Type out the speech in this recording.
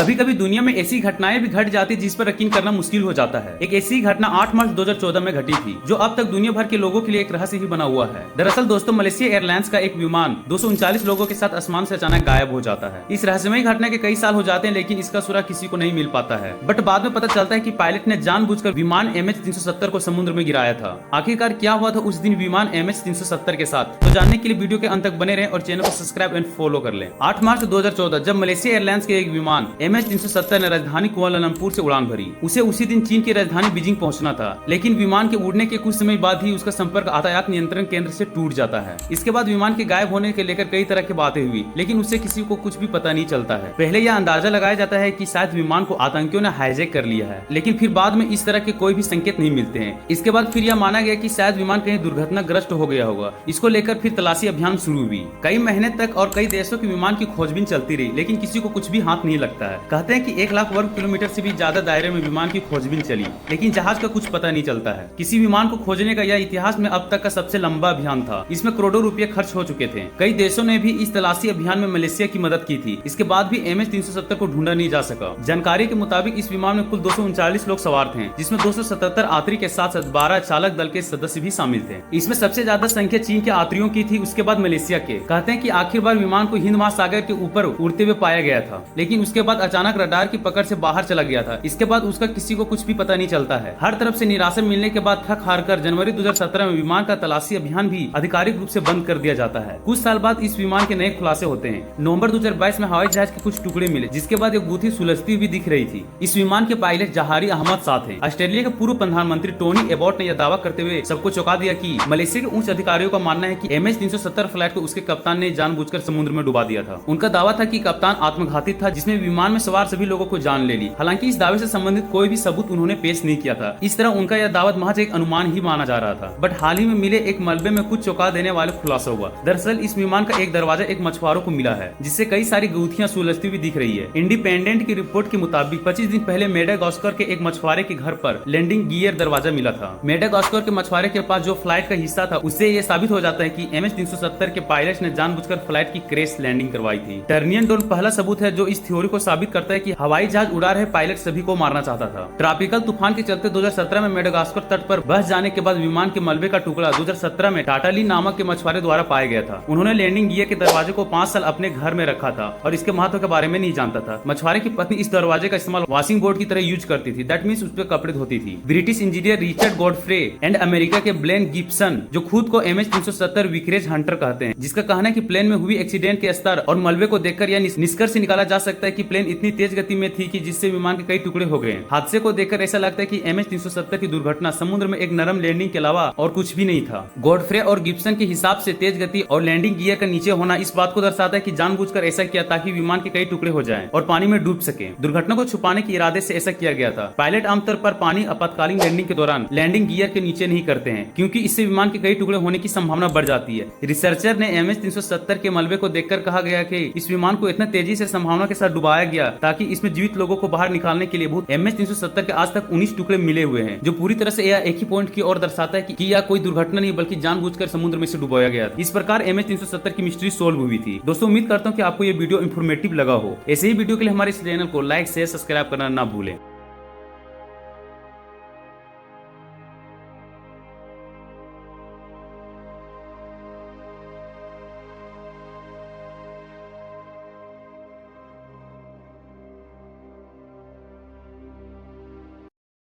कभी कभी दुनिया में ऐसी घटनाएं भी घट जाती जिस पर यकीन करना मुश्किल हो जाता है। एक ऐसी घटना 8 मार्च 2014 में घटी थी जो अब तक दुनिया भर के लोगों के लिए एक रहस्य ही बना हुआ है। दरअसल दोस्तों, मलेशिया एयरलाइंस का एक विमान 239 लोगों के साथ आसमान से अचानक गायब हो जाता है। इस रहस्यमय घटना के कई साल हो जाते हैं, लेकिन इसका सुराग किसी को नहीं मिल पाता है। बट बाद में पता चलता है कि पायलट ने जानबूझकर विमान MH370 को समुद्र में गिराया था। आखिरकार क्या हुआ था उस दिन विमान MH370 के साथ, तो जानने के लिए वीडियो के अंत तक बने रहें और चैनल को सब्सक्राइब एंड फॉलो कर लें। 8 मार्च 2014 जब मलेशिया एयरलाइंस के एक विमान MH370 ने राजधानी कुआलालंपुर से उड़ान भरी। उसे उसी दिन चीन की राजधानी बीजिंग पहुंचना था, लेकिन विमान के उड़ने के कुछ समय बाद ही उसका संपर्क यातायात नियंत्रण केंद्र से टूट जाता है। इसके बाद विमान के गायब होने के लेकर कई तरह की बातें हुई, लेकिन उससे किसी को कुछ भी पता नहीं चलता है। पहले यह अंदाजा लगाया जाता है कि शायद विमान को आतंकियों ने हाईजैक कर लिया है, लेकिन फिर बाद में इस तरह के कोई भी संकेत नहीं मिलते हैं। इसके बाद फिर यह माना गया कि शायद विमान कहीं दुर्घटनाग्रस्त हो गया होगा। इसको लेकर फिर तलाशी अभियान शुरू हुई। कई महीने तक और कई देशों के विमान की खोजबीन चलती रही, लेकिन किसी को कुछ भी हाथ नहीं लगता है। कहते हैं कि 1 लाख वर्ग किलोमीटर से भी ज्यादा दायरे में विमान की खोजबीन चली, लेकिन जहाज का कुछ पता नहीं चलता है। किसी विमान को खोजने का यह इतिहास में अब तक का सबसे लंबा अभियान था। इसमें करोड़ों रुपए खर्च हो चुके थे। कई देशों ने भी इस तलाशी अभियान में मलेशिया की मदद की थी। इसके बाद भी MH370 को ढूंढा नहीं जा सका। जानकारी के मुताबिक इस विमान में कुल 239 लोग सवार थे, जिसमें 277 यात्री के साथ 12 चालक दल के सदस्य भी शामिल थे। इसमें सबसे ज्यादा संख्या चीन के यात्रियों की थी, उसके बाद मलेशिया के। कहते हैं कि आखिर बार विमान को हिंद महासागर के ऊपर उड़ते हुए पाया गया था, लेकिन उसके बाद अचानक रडार की पकड़ से बाहर चला गया था। इसके बाद उसका किसी को कुछ भी पता नहीं चलता है। हर तरफ से निराशा मिलने के बाद थक हार कर जनवरी 2017 में विमान का तलाशी अभियान भी आधिकारिक रूप से बंद कर दिया जाता है। कुछ साल बाद इस विमान के नए खुलासे होते हैं। नवंबर 2022 में हवाई जहाज के कुछ टुकड़े मिले, जिसके बाद एक गुत्थी सुलझती हुई दिख रही थी। इस विमान के पायलट जहारी अहमद शाह थे। ऑस्ट्रेलिया के पूर्व प्रधानमंत्री टोनी एबॉट ने यह दावा करते हुए सबको चौंका दिया कि मलेशिया के उच्च अधिकारियों का मानना है कि MH370 फ्लाइट को उसके कप्तान ने जानबूझकर समुद्र में डुबा दिया था। उनका दावा था कि कप्तान आत्मघाती था, जिसने विमान में सवार सभी लोगों को जान ले ली। हालांकि इस दावे से संबंधित कोई भी सबूत उन्होंने पेश नहीं किया था। इस तरह उनका यह दावा महज एक अनुमान ही माना जा रहा था। बट हाल ही में मिले एक मलबे में कुछ चौंका देने वाले खुलासा हुआ। दरअसल इस विमान का एक दरवाजा एक मछुआरों को मिला है, जिससे कई सारी गुत्थियां सुलझती हुई दिख रही है। इंडिपेंडेंट की रिपोर्ट के मुताबिक 25 दिन पहले मेडागास्कर के एक मछुआरे के घर पर लैंडिंग गियर दरवाजा मिला था। मेडागास्कर के मछुआरे के पास जो फ्लाइट का हिस्सा था, उससे ये साबित हो जाता है कि MH370 के पायलट ने जानबूझकर फ्लाइट की क्रैश लैंडिंग करवाई थी। टर्नियन डोन पहला सबूत है जो इस थ्योरी को साबित करता है कि हवाई जहाज उड़ा रहे पायलट सभी को मारना चाहता था। ट्रॉपिकल तूफान के चलते 2017 में मेडागास्कर तट पर बस जाने के बाद विमान के मलबे का टुकड़ा 2017 में टाटाली नामक के मछुआरे द्वारा पाया गया था। उन्होंने लैंडिंग गियर के दरवाजे को 5 साल अपने घर में रखा था और इसके महत्व के बारे में नहीं जानता था। मछुआरे की पत्नी इस दरवाजे का इस्तेमाल वॉशिंग बोर्ड की तरह यूज करती थी। दैट मींस उस पर कपड़े धोती थी। British engineer Richard Godfrey and America के ब्लेन गिब्सन, जो खुद को MH370 विक्रेज हंटर कहते हैं, जिसका कहना है कि प्लेन में हुई एक्सीडेंट के स्तर और मलबे को देखकर यह निष्कर्ष निकाला जा सकता है कि प्लेन इतनी तेज गति में थी कि जिससे विमान के कई टुकड़े हो गए। हादसे को देखकर ऐसा लगता है कि MH370 की दुर्घटना समुद्र में एक नरम लैंडिंग के अलावा और कुछ भी नहीं था। गॉडफ्रे और गिब्सन के हिसाब से तेज गति और लैंडिंग गियर का नीचे होना इस बात को दर्शाता है कि जानबूझकर ऐसा किया ताकि विमान के कई टुकड़े हो जाएं और पानी में डूब सके। दुर्घटना को छुपाने के इरादे से ऐसा किया गया था। पायलट आमतौर पर पानी आपातकालीन लैंडिंग के दौरान लैंडिंग गियर के नीचे नहीं करते हैं, क्योंकि इससे विमान के कई टुकड़े होने की संभावना बढ़ जाती है। रिसर्चर ने MH370 के मलबे को देखकर कहा गया कि इस विमान को इतना तेजी से संभावना के साथ डुबाया गया ताकि इसमें जीवित लोगों को बाहर निकालने के लिए बहुत MH370 के आज तक 19 टुकड़े मिले हुए हैं, जो पूरी तरह से यह एक ही पॉइंट की ओर दर्शाता है कि यह कोई दुर्घटना नहीं बल्कि जानबूझकर समुद्र में से डुबाया गया। इस प्रकार MH370 की मिस्ट्री सोल्व हुई थी। दोस्तों, उम्मीद करता हूँ कि आपको ये वीडियो इंफॉर्मेटिव लगा हो। ऐसे ही वीडियो के लिए हमारे इस चैनल को लाइक शेयर सब्सक्राइब करना ना भूलें।